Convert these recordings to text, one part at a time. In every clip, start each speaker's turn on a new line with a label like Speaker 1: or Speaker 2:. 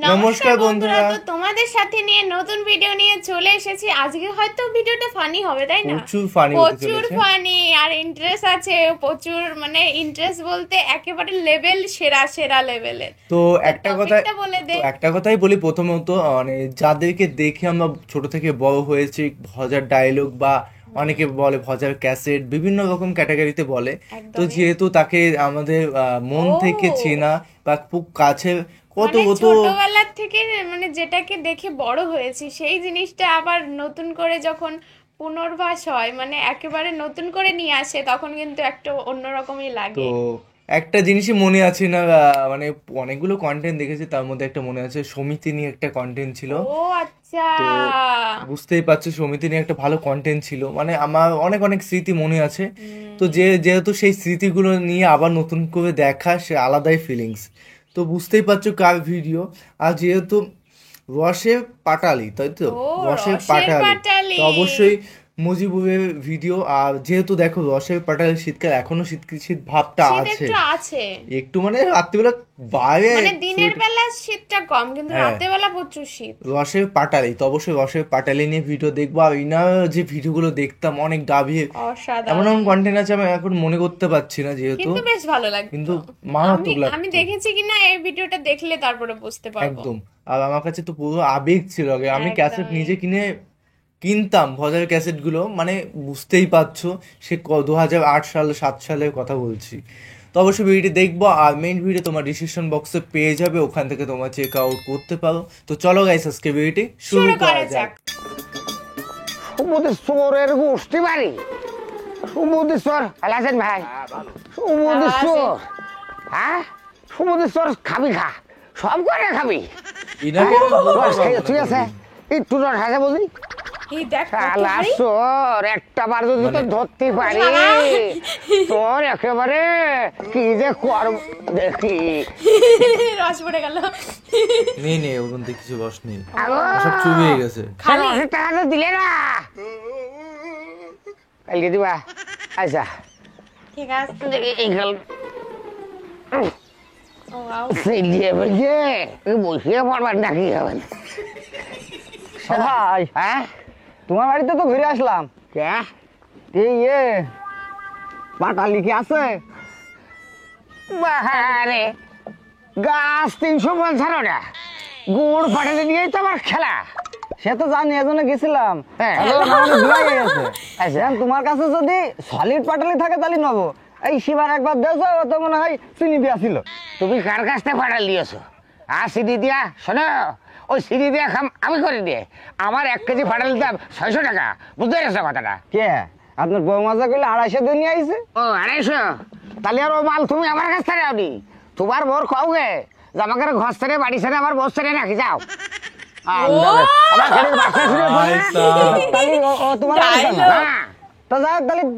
Speaker 1: নমস্কার বন্ধুরা,
Speaker 2: তো তোমাদের সাথে নিয়ে নতুন ভিডিও নিয়ে চলে এসেছি। আজকে হয়তো ভিডিওটা ফানি হবে, তাই না? প্রচুর ফানি আর ইন্টারেস্ট আছে প্রচুর, মানে ইন্টারেস্ট বলতে একেবারে লেভেল সেরা সেরা লেভেলের।
Speaker 1: তো একটা কথাই বলি প্রথমত, মানে যাদেরকে দেখে আমরা ছোট থেকে বড় হয়েছি, ভজার ডায়লগ বা অনেকে বলে ভজার ক্যাসেট, বিভিন্ন রকম ক্যাটাগরিতে বলে। তো যেহেতু তাকে আমাদের মন থেকে চেনা বা খুব কাছে, কত কত
Speaker 2: ছোটবেলার থেকে মানে যেটাকে দেখে বড় হয়েছি, সেই জিনিসটা আবার নতুন করে যখন পুনর্বাস হয়, মানে একেবারে নতুন করে নিয়ে আসে, তখন কিন্তু একটা অন্যরকমই লাগে।
Speaker 1: তো একটা জিনিসই মনে আছে না, মানে অনেকগুলো কন্টেন্ট দেখেছি, তার মধ্যে একটা মনে আছে সমিতি নিয়ে একটা কন্টেন্ট ছিল।
Speaker 2: ও আচ্ছা,
Speaker 1: তো বুঝতেই পারছো সমিতি নিয়ে একটা ভালো কন্টেন্ট ছিল, মানে আমার অনেক অনেক স্মৃতি মনে আছে। তো যেহেতু সেই স্মৃতিগুলো নিয়ে আবার নতুন করে দেখা, সে আলাদাই ফিলিংস। তো বুঝতেই পারছো কার ভিডিও। আর যেহেতু রসের পাটালি, তাই তো, রসের পাটালি, তো অবশ্যই মুজিবুরের ভিডিও। আর যেহেতু দেখো রসের পাটালি শীতকাল, এখনো শীত শীত ভাবটা আছে একটু, মানে রাত্রিবেলা বাইরে,
Speaker 2: মানে দিনের বেলা শীতটা কম, কিন্তু রাতের বেলা প্রচুর শীত।
Speaker 1: রসের পাটালি, তো অবশ্যই রসের পাটালি নিয়ে ভিডিও দেখবো। আর ইনার যে ভিডিওগুলো দেখতাম অনেক ডাবিয়ে, এমন এমন কন্টেন্ট আছে আমি এখন মনে করতে পারছি না, যেহেতু
Speaker 2: কিন্তু বেশ ভালো লাগে,
Speaker 1: কিন্তু মারাত্মক লাগতো।
Speaker 2: আমি দেখেছি কিনা এই ভিডিওটা দেখলে তারপরে বুঝতে পারবো
Speaker 1: একদম। আর আমার কাছে তো পুরো আবেগ ছিল আগে, আমি ক্যাসেট নিজে কিনতাম ভজার ক্যাসেট গুলো, মানে বুঝতেই পারছো সে 2008 সাল 2007 সালের কথা বলছি। তো অবশ্যই ভিডিওটি দেখবো, আর মেইন ভিডিও তোমার ডিসক্রিপশন বক্সে পেয়ে যাবে, ওখান থেকে তোমরা চেক আউট করতে পারো। তো চলো গাইস, আজকে ভিডিওটি শুরু করা যাক।
Speaker 3: সমুদ্রের গোষ্ঠী বাড়ি, সমুদ্রেশ্বর আছেন ভাই, সমুদ্রেশ্বর, হ্যাঁ সমুদ্রেশ্বর খাবি, খা সব করে খাবি, ঠিক আছে একটু রস আছে বলি। একটা বার যদি তো ধরতে পারি, তোর একেবারে কি যে কর দেখি।
Speaker 2: রস পড়ে গেল,
Speaker 1: নেই ওখান থেকে কিছু রস নেই, সব চুবিয়ে গেছে।
Speaker 3: টাকা তো দিলে না, কালকে দিবা। আচ্ছা
Speaker 2: ঠিক আছে,
Speaker 3: বসিয়ে পড়বার নাকি হবেন
Speaker 4: ভাই?
Speaker 3: হ্যাঁ,
Speaker 4: তোমার বাড়িতে তো ঘুরে আসলাম। পাটালি কি আছে?
Speaker 3: বাহারে গাছ 350টা, গুড় ফাটাতে দিয়েই তো আমার খেলা।
Speaker 4: সে তো জানি, এজন্য গেছিলাম। তোমার কাছে যদি সলিড পাটালি থাকে তাহলে নেবো। এই শিবার একবার দেখো, তো মনে হয় চিনি দিয়া ছিল।
Speaker 3: তুমি কার কাছ থেকে ফাটাল দিয়েছো? আর সিডি দিয়া শোনো, ওই সিডি দিয়া খাম আমি করে দিয়ে, আমার 1 কেজি ফাটাল দাম 600 টাকা, বুঝতে গেছো কথাটা?
Speaker 4: কে আপনার বউ মাজা করলে 250 দিয়ে নিয়ে আইছে?
Speaker 3: ও 250? তাহলে আর ও মাল তুমি আমার কাছ থেকে আনি, তোমার বোর খাও গে, যে আমাকে ঘর ছেড়ে বাড়ি ছেড়ে আমার বউ ছেড়ে নাকি যাও।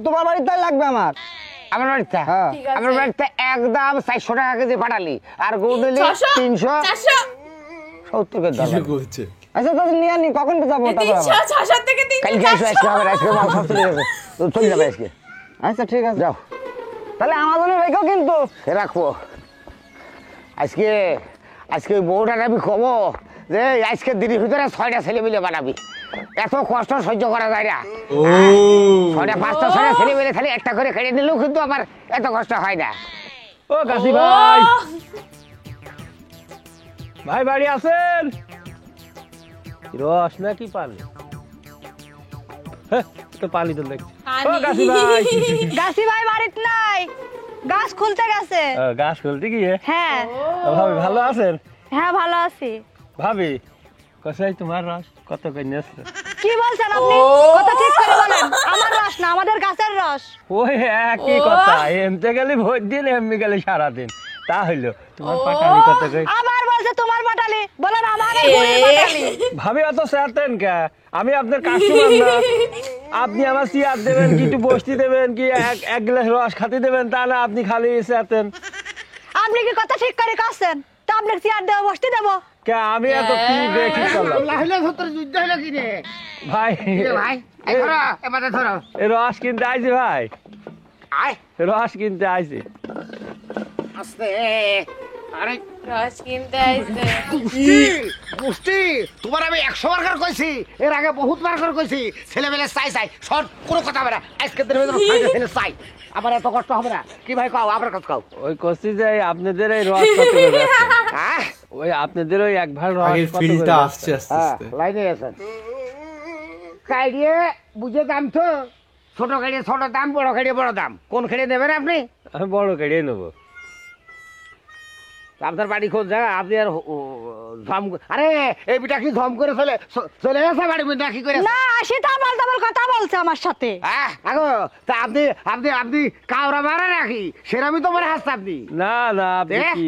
Speaker 4: তোমার বাড়িতে লাগবে আমার।
Speaker 3: আমার বাড়িতে আমার বাড়িতে একদম 400 টাকা কেজি ফাটালি, আর গুড় নিলি 370
Speaker 1: করছে।
Speaker 4: আচ্ছা তো নিয়ে আনি, কখন যাবো?
Speaker 3: চলে যাবে আজকে।
Speaker 4: আচ্ছা ঠিক আছে,
Speaker 3: যাও
Speaker 4: তাহলে আমাদের রেখো কিন্তু
Speaker 3: রাখবো। আজকে ওই বউটার আমি কবো যে আজকে দিনের ভিতরে 6টা ছেলে মিলে বানাবি, এত কষ্ট সহ্য করা যায় না। 6টা 5টা 6টা ছেলে মিলে খালি একটা করে খেয়ে নিলেও কিন্তু আমার এত কষ্ট হয় না।
Speaker 4: ও কাশি ভাই, ভাই বাড়ি আছেন? রস নাকি পানি? তো পানি তো দেখছি। ও কাশি ভাই,
Speaker 5: গাছি ভাই বাড়িতে নাই, গাছ খুলতে গেছে।
Speaker 4: গাছ খুলতে গিয়ে?
Speaker 5: হ্যাঁ।
Speaker 4: ভাবি ভালো আছেন?
Speaker 5: হ্যাঁ ভালো আছি।
Speaker 4: ভাবি কোথায় তোমার রস, কত করে নিয়েছো?
Speaker 5: কি বলছেন আপনি? কথা ঠিক করে বলেন, আমার রস না, আমাদের গাছের রস।
Speaker 4: ওই একই কথা, এমতে গেলে ভোট দিন, এমনি গেলে সারাদিন। তা হইলো, তোমার পাটালি কত করে?
Speaker 5: আবার বলছে তোমার পাটালি, বলেন আমার পাটালি।
Speaker 4: ভাবি অত চাতেন কে? আমি আপনার কাস্টমার না, আপনি আমার চেয়ার দেবেন কি, একটু বসতে দেবেন কি, এক গ্লাস রস খাতে দেবেন, তা না আপনি খালি চাতেন।
Speaker 5: আপনি কি কথা ঠিক করে কাছেন? তা আপনার চেয়ার দেবো, বসতে দেবো?
Speaker 4: কে আমি এত কি দেখি করলাম? ভাই রস কিনতে আইছি ভাই, রস কিনতে আইছি।
Speaker 3: আস্তে আরে
Speaker 2: রস কিনতে আইছে।
Speaker 3: মুষ্টি তোমার আমি 100 বার করে কইছি, এর আগে বহুত বার করে কইছি, ছেলেবেলে চাই শর্ট কোনো কথা হবে না, আজকে দিনের ভিতরে ছেলে চাই। আমার এত কষ্ট হবে না কি ভাই, কাও আবার কাজ কাও।
Speaker 4: ওই কষি যে আপনাদের এই রস কত করে বেচেন?
Speaker 3: হ্যাঁ
Speaker 4: ওই আপনাদের ওই এক ভাগ রস
Speaker 1: আগের
Speaker 4: কত করে
Speaker 1: ফিলটা
Speaker 4: বেচেন?
Speaker 1: আসছে আস্তে
Speaker 3: হ্যাঁ
Speaker 1: আস্তে।
Speaker 3: লাইনে আছেন। কাইড়িয়ে বুঝে দাম তো, ছোট কাইড়িয়ে ছোট দাম, বড় কাইড়িয়ে বড় দাম। কোন খেড়ে নেবেন আপনি?
Speaker 4: আমি বড় কেড়ে নেবো।
Speaker 3: আপনার বাড়ি খোঁজ যা, আপনি আর ঝম, আরে এই বিটা কি ঝম করে চলে গেছে বাড়ি বিটা কি করে?
Speaker 5: না আসি তো আবল তাবল কথা বলছে আমার সাথে।
Speaker 3: হ্যাঁ আগো তা আপনি আপনি আপনি কাউরা মারা নাকি সেরামি তো মনে হাসতে আপনি।
Speaker 4: না না আপনি কি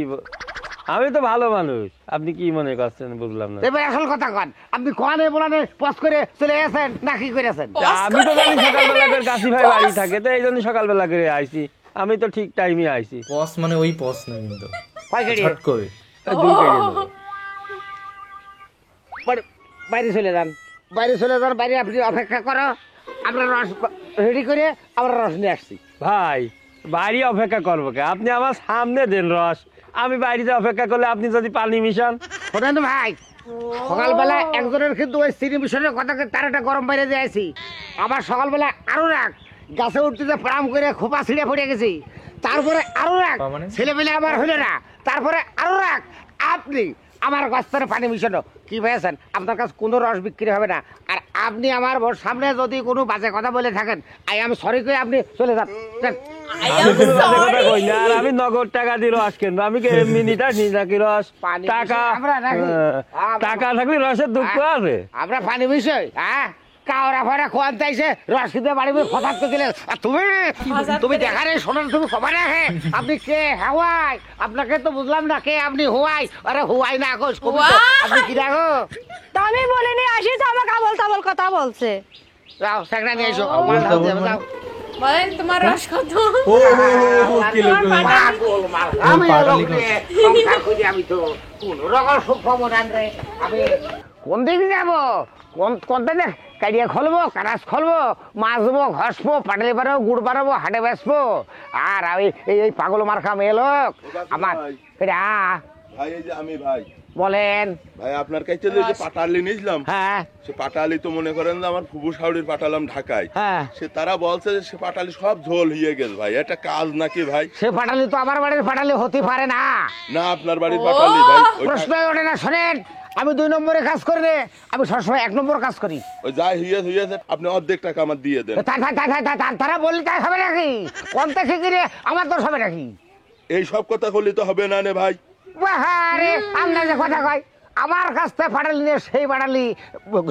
Speaker 4: আমি তো ভালো মানুষ, আপনি কি মনে করছেন বুঝলাম না।
Speaker 3: এবার আসল কথা কন, আপনি কনে বলানে পস করে চলে গেছেন না কি করেছেন?
Speaker 4: আমি তো জানি সকালবেলা করে কাশি ভাই বাড়ি থাকে, তো এই জন্য সকালবেলা করে আইছি। আমি তো ঠিক টাইমে আইছি।
Speaker 1: পস মানে ওই পস না কিন্তু
Speaker 3: কয় কেড়ে
Speaker 1: ছট করে।
Speaker 4: দুই কেড়ে নেবো।
Speaker 3: বাইরে চলে যান, বাইরে চলে যান, বাইরে আপনি অপেক্ষা করো, আমরা রস রেডি করে আমরা রস নিয়ে আসছি।
Speaker 4: ভাই বাড়ি অপেক্ষা করবো কে? আপনি আমার সামনে দেন রস, আমি বাড়িতে অপেক্ষা করলে আপনি যদি পানি মিশান।
Speaker 3: শোনেন ভাই, সকালবেলা একজনের কিন্তু ওই চিনি মিশনের কথাকে তার একটা গরম বাইরে দিয়ে আইছি। আবার সকালবেলা আরো রাখ, গাছে উঠতে প্রাম করে খোপা ছিঁড়ে পড়ে গেছি, তারপরে আরো রাখ,
Speaker 1: মানে?
Speaker 3: ছেলেমেলে আমার হইল না, তারপরে আরো রাখ, আপনি আমার গাছ থেকে পানি মিশানো কি পেয়েছেন? আপনার কাছে কোনো রস বিক্রি হবে না। আর আপনি আমার সামনে যদি কোনো বাজে কথা বলে থাকেন, আমি সরি করে আপনি চলে যান।
Speaker 4: আমি কোনো বাজে কথা কই না, আর আমি নগদ টাকা দিয়ে রস কিনবো। আমি কি এমনি নিতে আসি নাকি রস?
Speaker 3: পানি
Speaker 4: টাকা
Speaker 3: মিশিয়ে আমরা নাকি?
Speaker 4: টাকা থাকলে রসের দুঃখ আছে।
Speaker 3: আমরা পানি বিষয় হ্যাঁ কাওরা ফাড়া খোয়ান চাইছে রস কিনতে বাড়ি ফসাদ করে দিলে, আর তুমি দেখা রে শোনেন, তুমি সবাই রাখে আপনি কে হাওয়াই? আপনাকে তো বুঝলাম না কে আপনি, হুয়াই? আরে হুয়াই না গো, আপনি কি রাখো?
Speaker 5: তা আমি বলিনি, আসি তো আমাকে আবল তাবল কথা বলছে।
Speaker 3: যাও সেখানে নিয়ে এসো,
Speaker 1: আবল
Speaker 3: মাল
Speaker 1: তাবল
Speaker 3: দাও,
Speaker 1: মানে?
Speaker 3: যাও।
Speaker 2: বলেন তোমার রস কত?
Speaker 1: ও কি লোক
Speaker 3: পাগল মাল, আমি
Speaker 1: পাগলি
Speaker 3: লোক রে, সংসার করি আমি তো কোন রকম সুখবর আনরে। আমি কোন দিকে যাব? কোন দিকে কাড়িয়া খুলবো, কারাস খুলবো, মাছবো, ঘষবো, পাটালি বাড়াবো, গুড় বাড়াবো, হাটে বেসবো। আর আমি এই পাগল মার্কা মেয়ে লোক আমার
Speaker 6: ভাই এই যে আমি ভাই
Speaker 3: বলেন।
Speaker 6: ভাই আপনার কাছে যে পাটালি নিয়েছিলাম,
Speaker 3: হ্যাঁ
Speaker 6: সে পাটালি তো মনে করেন যে আমার ফুবু শাউরির পাঠালাম ঢাকায়,
Speaker 3: হ্যাঁ
Speaker 6: সে তারা বলছে যে সে পাটালি সব ঝোল হয়ে গেছে। ভাই এটা কাজ নাকি ভাই?
Speaker 3: সে পাটালি তো আমার বাড়ির পাটালি হতে পারে না।
Speaker 6: না আপনার বাড়ির পাটালি ভাই,
Speaker 3: প্রশ্ন ওঠে না। শোনেন, আমি 2 নম্বরে কাজ করি রে, আমি সবসময় 1 নম্বর কাজ করি।
Speaker 6: ওই যাই হইয়াছে আপনি অর্ধেক টাকা আমার দিয়ে দেন।
Speaker 3: তারা বললে তাই হবে নাকি? কোন থেকে কিনে আমার দোষ হবে নাকি?
Speaker 6: এই সব কথা বললে তো হবে না রে ভাই।
Speaker 3: আরে আমরা যে কথা কয়, আমার কাছ থেকে পাটালি নিয়ে সেই পাটালি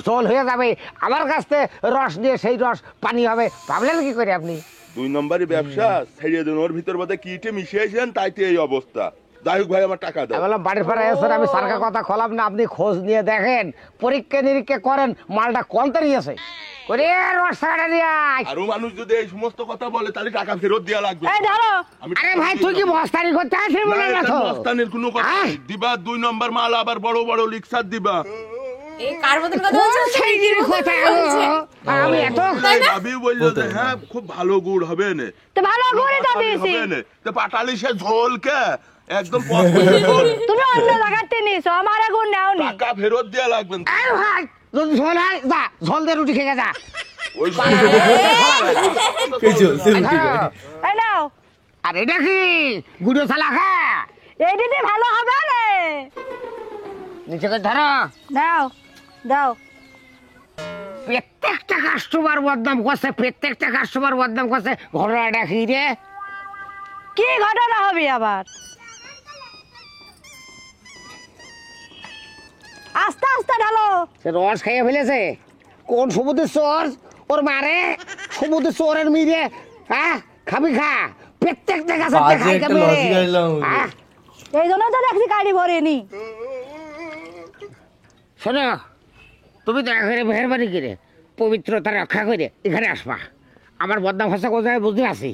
Speaker 3: জল হয়ে যাবে, আমার কাছ থেকে রস দিয়ে সেই রস পানি হবে, ভাবলেন কি করে আপনি?
Speaker 6: 2 নম্বরই ব্যবসা ছাড়িয়ে দেন, ওর ভিতর বোধহয় কিটে মিশিয়েছেন তাইতে এই অবস্থা। যাই হোক ভাই আমার টাকা
Speaker 3: আমি
Speaker 6: দাও।
Speaker 3: বললাম বাড়ির পাড়ায় এসে আমি সারকা কথা খোলাম না, আপনি খোঁজ নিয়ে দেখেন, পরীক্ষা নিরীক্ষা করেন, মালটা কোনটা নিয়েছে করে রস টাকাটা নিয়ে আয়।
Speaker 6: আরো মানুষ যদি এই সমস্ত কথা বলে তাহলে টাকা ফেরত দেওয়া লাগবে।
Speaker 5: এই ধরো,
Speaker 3: আরে ভাই তুই কি মস্তানি করতে আসিস
Speaker 6: না,
Speaker 3: বলে না
Speaker 6: এটা
Speaker 3: তো?
Speaker 6: মস্তানির কোনো কথা নেই। দিবা 2 নম্বর মাল, আবার বড় বড় লিক্সার দিবা।
Speaker 2: এই কার মতন কথা বলছো?
Speaker 3: সেই কথা আমি এত
Speaker 6: ভাবি বললো যে হ্যাঁ খুব ভালো গুড় হবে না,
Speaker 5: তো ভালো করে তো দিয়েছি।
Speaker 6: হবে না তো পাটালি সে ঝোল কে একদম পছন্দের ঝোল।
Speaker 5: তুমি অন্য জায়গাতে নিয়েছো, আমার আগুন নাওনি।
Speaker 6: টাকা ফেরত দেওয়া লাগবে না।
Speaker 3: আরে ভাই যদি ঝোল হয় যা, ঝোল দিয়ে রুটি খেয়ে যা।
Speaker 6: ওই
Speaker 1: কে চলছে উঠে গেছে।
Speaker 5: এই নাও,
Speaker 3: আর এটা কি গুড়ো চালা খা,
Speaker 5: এই দিদি ভালো হবে রে।
Speaker 3: নিচে করে ধরো।
Speaker 5: দাও দাও।
Speaker 3: প্রত্যেকটা কাস্টমার বদনাম করছে, প্রত্যেকটা কাস্টমার বদনাম করছে। ঘটনাটা কি রে?
Speaker 5: কি ঘটনা হবে আবার? আস্তে আস্তে ঢালো।
Speaker 3: সে রস খাইয়ে ফেলেছে। কোন সমুদ্রের চোর ওর মারে? সমুদ্রের চোরের মিরে হ্যাঁ খাবি খা, প্রত্যেকটা গাছে
Speaker 1: বাজে একটা লজিক আইলাম।
Speaker 5: এই জন্য তো দেখছি গাড়ি ভরেনি।
Speaker 3: শোনো, তুমি দয়া করে মেহরবানি করে পবিত্রতা রক্ষা করে এখানে আসবা। আমার বদনাম ভাষা কোথায় বুঝতে আছি।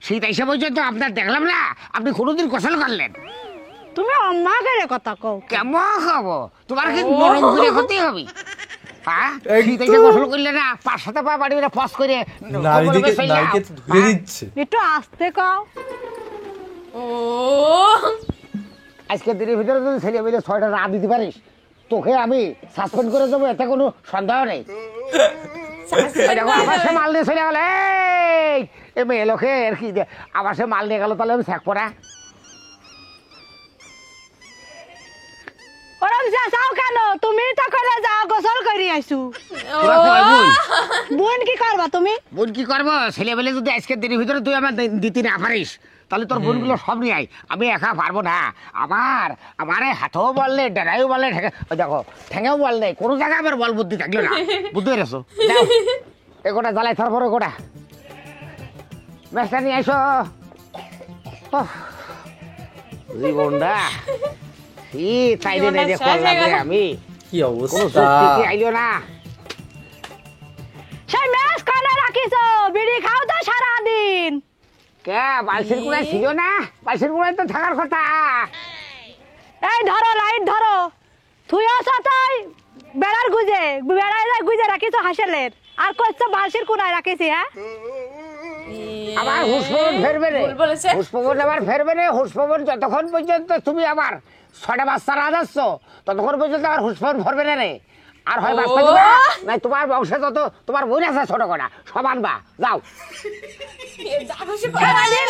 Speaker 3: শীত এসে পর্যন্ত আপনার দেখলাম না, আপনি কোনোদিন গোসল করলেন?
Speaker 5: তুমি অন্যায় করে কথা কও।
Speaker 3: কেমন খাবো? তোমার কি নরম করে হতে হবে? শীত এসে
Speaker 1: একটু-
Speaker 3: গোসল করলে না, 5-7 পা বাড়ি ফস করে
Speaker 1: নারীদিকে নারীকে তো ধুয়ে দিচ্ছে।
Speaker 5: একটু আস্তে কও।
Speaker 2: ও
Speaker 3: আজকের দিনের ভিতরে যদি ছেলে মেয়ে 6টা না দিতে পারিস তোকে আমি সাসপেন্ড করে দেবো, এতে কোনো সন্দেহ নেই। দেখো আমার সে মাল নিয়ে চলে গেল, এই মেয়ে লোকে আর কি আমার সে মাল নিয়ে গেল, তাহলে আমি থাকবো না।
Speaker 5: ওরম যাও কেন? তুমি তো করে যাও, গোসল করি আইসু। বোন কি করবা তুমি?
Speaker 3: বোন কি করবো? ছেলে মেয়ে যদি আজকের দিনের ভিতরে তুই আমার দিতে না পারিস তাহলে তোর বোনগুলো সব নিয়ে আয়, আমি একা পারবো না। আমার হাতেও বল নেই, ডেরাইও বল নেই, দেখো ঠেঙেও বল নেই, কোনো জায়গায় আমার বল বুদ্ধি থাকলো না। বুদ্ধি হয়েছো এগোটা জ্বালাই তারপরে গোটা ম্যাচটা নিয়ে আইসো। জীবনটা তাই আমি
Speaker 1: কি অবস্থা,
Speaker 3: আইলো না।
Speaker 5: সেই ম্যাচ কানে রাখিছো, বিড়ি খাও তো সারাদিন।
Speaker 3: কে বালসির কুড়ায় ছিল না? বালসির কুড়ায় তো থাকার কথা।
Speaker 5: এই ধরো লাইট ধরো, তুই আসো তাই বেড়ার গুজে রাখিছো হাসেলের, আর কইছো বালসির কোনায় রাখিছি। হ্যাঁ
Speaker 3: আমার হুসপবন ফেরবে রে,
Speaker 2: ভুল বলেছে।
Speaker 3: হুসপবন আমার ফেরবে রে। হুসপবন যতক্ষণ পর্যন্ত তুমি আমার 6টা বাচ্চা না যাচ্ছ ততক্ষণ পর্যন্ত আমার হুসপবন ভরবে না রে। আর হয় বাচ্চা দিবা না, তোমার বংশে যত তোমার বোন আছে ছোট কটা সব আনবা, যাও।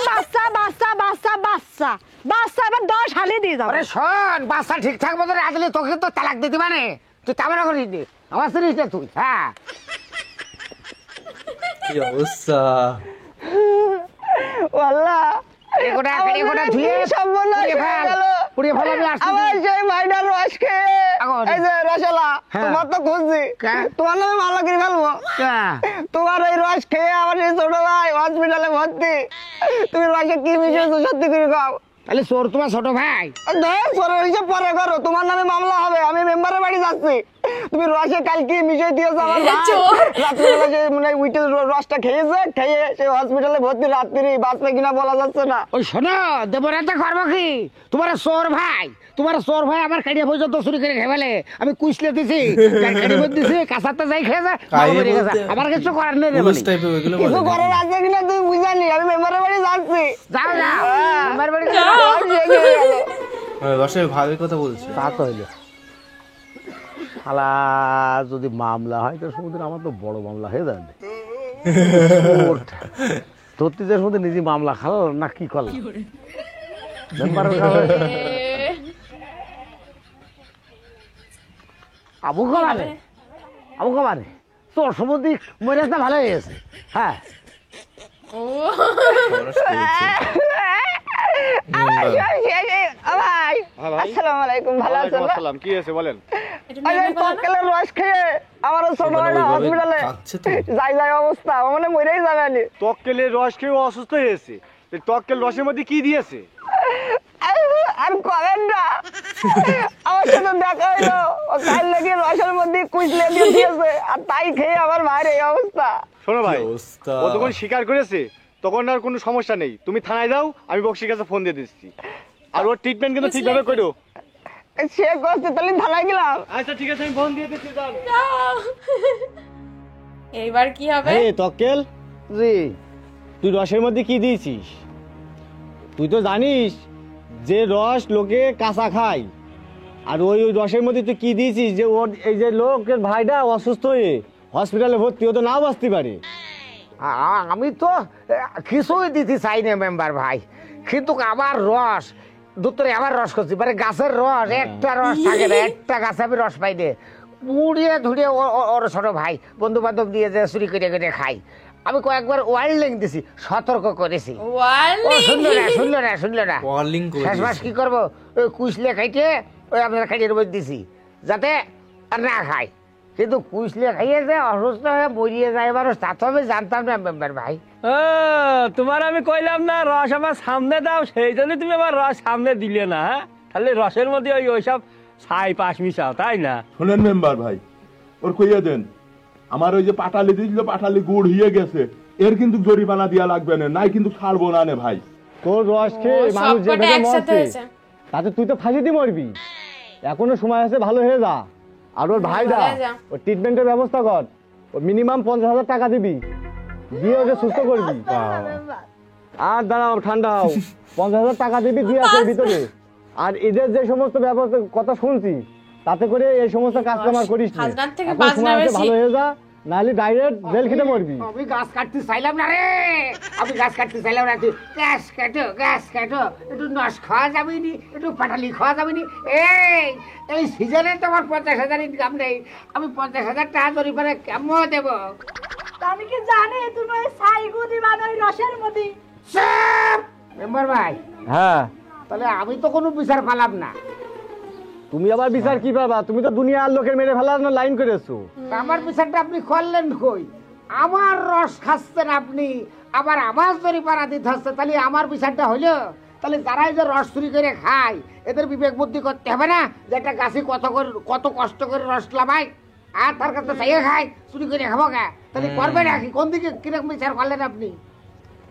Speaker 5: বাচ্চা বাচ্চা বাচ্চা বাচ্চা বাচ্চা এবার 10 হালি দিয়ে যাও।
Speaker 3: আরে শোন, বাচ্চা ঠিকঠাক মতো রাখলে তোকে তো তালাক দিতে মানে, তুই কামনা করিস নি, আমার শুনিস না তুই। হ্যাঁ
Speaker 1: কি অবস্থা,
Speaker 5: ওয়াল্লাহ
Speaker 3: এগোটা ধুয়ে পুড়িয়ে ফেল। আমি আসছি
Speaker 5: আমার সেই ভাইটার রস খেয়ে এই যে রসলা তোমার তো খুঁজছি, তোমার নামে মামলা করে ফেলবো। তোমার এই রস খেয়ে আমার সেই ছোট ভাই হসপিটালে ভর্তি, তুমি রসে কি মিশিয়েছো সত্যি করে খাও।
Speaker 3: তাহলে চোর তোমার ছোট ভাই?
Speaker 5: চোরের হিসাব পরে করো, তোমার নামে মামলা হবে। আমি মেম্বারের বাড়ি যাচ্ছি, তুমি রসে কালকে মিশিয়ে দিয়েছো আমার ভাই, রাত্রিবেলা যে মানে উইটে রসটা খেয়েছে, খেয়ে সে হসপিটালে ভর্তি, রাত্রি বাঁচবে কিনা বলা যাচ্ছে না।
Speaker 3: ওই শোনো দেবরাতে করবো কি, তোমার চোর ভাই আমার কাড়িয়া পর্যন্ত চুরি করে খেয়ে ফেলে, আমি কুইসলে দিছি, দিছি কাঁচাতে যাই খেয়েছে, আমার কিছু করার নেই।
Speaker 5: কিছু করার আছে কিনা তুমি বুঝানি, আমি মেম্বারের বাড়ি যাচ্ছি।
Speaker 3: যাও যাও আমার বাড়ি
Speaker 1: ভাগের কথা বলছে।
Speaker 3: তা তো হইলো শালা, যদি মামলা হয় তো সমুদ্রে আমার তো বড় মামলা হয়ে যাবে। ধরতিদের মধ্যে নিজে মামলা খাল না কি করল, আবু কামারে তোর সম্বন্ধে মরে ভালো হয়ে গেছে। হ্যাঁ
Speaker 5: আসসালামু আলাইকুম, ভালো আছেন?
Speaker 4: কি হয়েছে বলেন?
Speaker 5: তক্কেলের রস খেয়ে আমার ছোট ভাইটা হসপিটালে যাই অবস্থা, মানে মরেই যাবে।
Speaker 4: তক্কেলের রস খেয়ে অসুস্থ হয়েছে, তক্কেল রসের মধ্যে কি দিয়েছে?
Speaker 5: আর কবেন না, আমার সাথে দেখা হইলো, কাল নাকি রসের মধ্যে কুইচলে দিয়েছে, আর তাই খেয়ে আমার ভাইয়ের এই অবস্থা।
Speaker 4: শোনো ভাই, ও যখন স্বীকার করেছে তখন আর কোনো সমস্যা নেই, তুমি থানায় যাও, আমি বক্সির কাছে ফোন দিয়ে দিচ্ছি, আর ওর ট্রিটমেন্ট কিন্তু ঠিকভাবে করো।
Speaker 5: সে করছে, তাহলে থানায় গেলাম।
Speaker 4: আচ্ছা ঠিক আছে, আমি ফোন দিয়ে দিচ্ছি।
Speaker 2: এইবার কি হবে?
Speaker 4: তক্কেল জি, তুই রসের মধ্যে কি দিয়েছিস? তুই তো জানিস যে রস লোকে কাঁচা খায়, আর ওই রসের মধ্যে তুই কি দিয়েছিস যে ওর এই যে লোকের ভাইটা অসুস্থ হয়ে হসপিটালে ভর্তি হতে নাও বাঁচতে পারে।
Speaker 3: আমি তো কিছুই দিতে চাই না মেম্বার ভাই, কিন্তু আমার রস দুটোরে আমার রস করছি, মানে গাছের রস একটা রস থাকে না, একটা গাছে আমি রস পাই না, পুড়িয়ে ধুড়িয়ে ওর ছোট ভাই বন্ধু বান্ধব দিয়ে যে চুরি করে খাই। আমি কয়েকবার ওয়ার্নিং দিছি, সতর্ক করেছি, শুনলো না। শেষ মাস কি করবো, ওই কুইসলে খাইতে ওই আপনার খাইয়ে রোজ দিছি যাতে আর না খায়, কিন্তু কুইসলে খাইয়ে যে অসুস্থ হয়ে মরিয়ে যায় মানুষ, তা তো আমি জানতাম না মেম্বার ভাই।
Speaker 4: তোমার আমি কইলাম না রস আমার সামনে দাও, সেই জন্য তুমি আমার রস সামনে দিলে না, তাহলে রসের মধ্যে ওইসব ছাই পাশ মিশাও, তাই না?
Speaker 6: শোনেন মেম্বার ভাই, ওর কইয়া দেন আমার ওই যে পাটালি দিয়েছিল, পাটালি গুড় হয়ে গেছে, এর কিন্তু জরিমানা দিয়া লাগবে না, নাই কিন্তু ছাড়বো না নে ভাই।
Speaker 4: তোর রস খেয়ে মানুষ যে মরছে তাতে তুই তো ফাঁসিতে মরবি, এখনো সময় আছে, ভালো হয়ে যা। আর ওর ভাইটা ওর ট্রিটমেন্টের ব্যবস্থা কর, ও মিনিমাম 50,000 টাকা দিবি, দিয়ে ওকে সুস্থ করবি। আর দাঁড়াও, ঠান্ডা হও, 50,000 টাকা দিবি, দিয়ে আসে ভিতরে আর এদের যে সমস্ত ব্যবস্থা কথা শুনছি তাতে করে এই সমস্ত কাস্টমার করিস না।
Speaker 2: খাজনার থেকে
Speaker 4: এখন
Speaker 2: বাজনা
Speaker 4: সময় আছে,
Speaker 2: বেশি।
Speaker 4: ভালো হয়ে যা, নাহলে ডাইরেক্ট জেল খেতে মরবি।
Speaker 3: আমি গাছ কাটতে চাইলাম না রে, আমি গাছ কাটতে চাইলাম না। তুই গাছ কাটো, একটু নস খাওয়া যাবে নি, একটু পাটালি খাওয়া যাবে নি। এই সিজনে তো আমার 50,000 ইনকাম নেই, আমি 50,000 টাকা জরিমানা কেমন দেবো?
Speaker 7: আমি কি জানি তুমি ওই সাইগু দিবা ওই রসের মধ্যে?
Speaker 3: মেম্বার ভাই,
Speaker 4: হ্যাঁ,
Speaker 3: তাহলে আমি তো কোনো বিচার পালাম না।
Speaker 4: তুমি আবার বিচার কি পাবা? তুমি তো দুনিয়ার লোকের মেরে ফেলার লাইন করেছো।
Speaker 3: তা আমার বিচারটা আপনি করলেন কই? আমার রস খাচ্ছেন আপনি, আবার আমার জরিমানা দিতে হচ্ছে, তাহলে আমার বিচারটা হইলো? তাহলে যারাই যে রস চুরি করে খায় এদের বিবেক বুদ্ধি করতে হবে না যে একটা গাছে কত কষ্ট করে রস লামাই, আর তার কাছে চাইয়ে খায়, চুরি করে খাবো গা? তাহলে করবে নাকি? কোন দিকে কিরকম বিচার করলেন আপনি?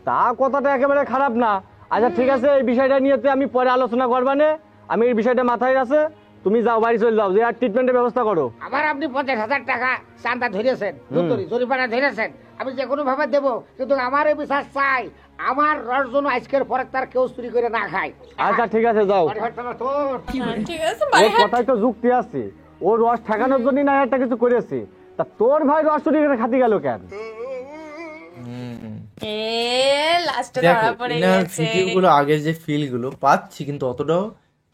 Speaker 4: তা কথাটা একেবারে খারাপ না। আচ্ছা ঠিক আছে, এই বিষয়টা নিয়ে তো আমি পরে আলোচনা করবানে। আমি এই বিষয়টা মাথায় আছে, তুমি যাও, বাড়ি চলে যাও, যে আর ট্রিটমেন্টের ব্যবস্থা করো।
Speaker 3: আবার আপনি 50,000 টাকা চান্দা ধরেছেন, জরিমানা ধরেছেন, আমি যে কোনো ভাবে দেবো, কিন্তু আমার এই বিচার চাই আমার রস যেন আজকের পরে তার কেউ চুরি করে না খায়।
Speaker 4: আচ্ছা ঠিক আছে, যাও।
Speaker 2: ঠিক আছে,
Speaker 4: ওর
Speaker 2: বাড়ি হাট।
Speaker 4: কথাই তো যুক্তি আছে, ও রস ঠেকানোর জন্য না একটা কিছু করেছে, তা তোর ভাই রস চুরি করে খাতি গেল কেন?
Speaker 2: লাস্টে
Speaker 1: দেখো
Speaker 2: ধরা পড়ে
Speaker 1: এনার
Speaker 2: গেছে।
Speaker 1: ভিডিওগুলো আগের যে ফিল গুলো পাচ্ছি, কিন্তু অতটাও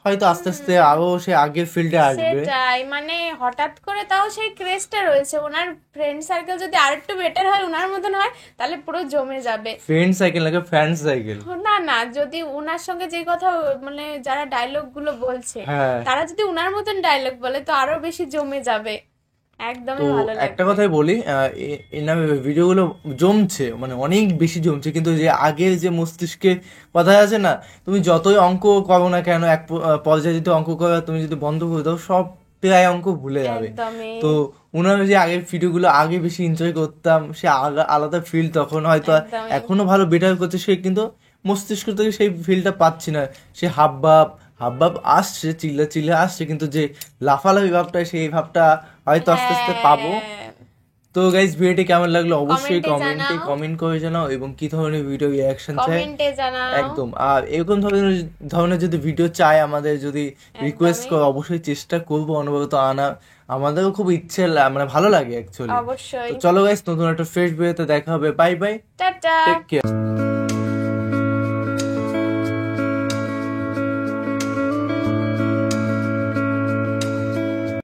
Speaker 1: হয়তো আস্তে আস্তে আরো সে আগের ফিল্ডে আসবে।
Speaker 2: সেটাই, মানে হঠাৎ করে তাও সেই ক্রেজটা রয়েছে। ওনার ফ্রেন্ড সার্কেল যদি আরেকটু বেটার হয়, ওনার মতন হয়, তাহলে পুরো জমে যাবে।
Speaker 1: ফ্রেন্ড সাইকেল লাগে ফ্যান সাইকেল।
Speaker 2: না না, যদি ওনার সঙ্গে যে কথা মানে যারা ডায়লগ গুলো বলছে
Speaker 1: হ্যাঁ।
Speaker 2: তারা যদি ওনার মতন ডায়লগ বলে তো আরো বেশি জমে যাবে,
Speaker 1: তো
Speaker 2: একদমই ভালো লাগবে।
Speaker 1: একটা কথাই বলি, এনার ভিডিওগুলো জমছে, মানে অনেক বেশি জমছে, কিন্তু যে আগের যে মস্তিষ্কে কথা আছে না, তুমি যতই অঙ্ক করো না কেন, এক পর্যায়ে যদি অঙ্ক করো, তুমি যদি বন্ধ করে দাও, সব প্রায় অঙ্ক ভুলে যাবে।
Speaker 2: একদমই।
Speaker 1: তো ওনার যে আগের ভিডিওগুলো আগে বেশি এনজয় করতাম, সে আলাদা ফিল তখন হয়তো,
Speaker 2: একদমই।
Speaker 1: এখনো ভালো বেটার করছে সে, কিন্তু মস্তিষ্ক থেকে সেই ফিলটা পাচ্ছি না। সে হাবভাব আসছে, চিল্লা আসছে, কিন্তু যে লাফালাফি ভাবটা, সেই ভাবটা হয়তো আস্তে আস্তে পাবো। তো গাইস, ভিডিওটি কেমন লাগলো অবশ্যই
Speaker 2: কমেন্টে
Speaker 1: কমেন্ট করে জানাও, এবং কি ধরনের ভিডিও রিঅ্যাকশন চাই
Speaker 2: কমেন্টে জানাও।
Speaker 1: একদম। আর এরকম ধরনের যদি ভিডিও চাই আমাদের, যদি রিকোয়েস্ট করো, অবশ্যই চেষ্টা করবো অনবরত আনা। আমাদেরও খুব ইচ্ছে, মানে ভালো লাগে অ্যাকচুয়ালি।
Speaker 2: অবশ্যই।
Speaker 1: তো চলো গাইস, নতুন একটা ফ্রেশ ভিডিওতে দেখা হবে। Bye bye,
Speaker 2: ta ta.
Speaker 1: Take care.